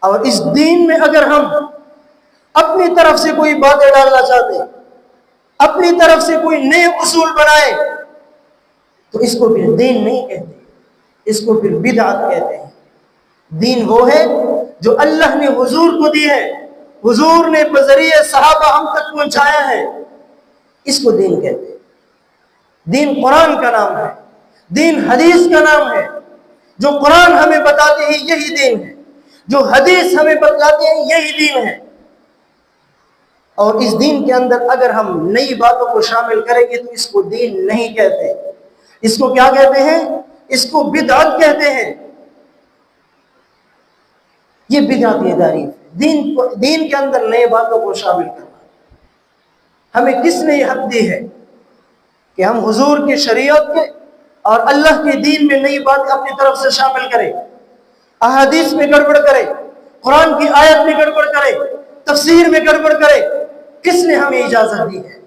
اور اس دین میں اگر ہم اپنی طرف سے کوئی باتیں ڈالنا چاہتے ہیں، اپنی طرف سے کوئی نئے اصول بنائے، تو اس کو پھر دین نہیں کہتے، اس کو پھر بدعت کہتے ہیں۔ دین وہ ہے جو اللہ نے حضور کو دی ہے، حضور نے بذریعہ صحابہ ہم تک پہنچایا ہے، اس کو دین کہتے ہیں۔ دین قرآن کا نام ہے، دین حدیث کا نام ہے۔ جو قرآن ہمیں بتاتے ہیں یہی دین ہے، جو حدیث ہمیں بتلاتے ہیں یہی دین ہے۔ اور اس دین کے اندر اگر ہم نئی باتوں کو شامل کریں گے تو اس کو دین نہیں کہتے، اس کو کیا کہتے ہیں؟ اس کو بدعت کہتے ہیں۔ یہ بدعت یہ تعریف ہے، دین کے اندر نئے باتوں کو شامل کرنا۔ ہمیں کس نے یہ حق دی ہے کہ ہم حضور کی شریعت کے اور اللہ کے دین میں نئی بات اپنی طرف سے شامل کریں، احادیث میں گڑبڑ کریں، قرآن کی آیت میں گڑبڑ کریں، تفسیر میں گڑبڑ کریں؟ کس نے ہمیں اجازت دی ہے؟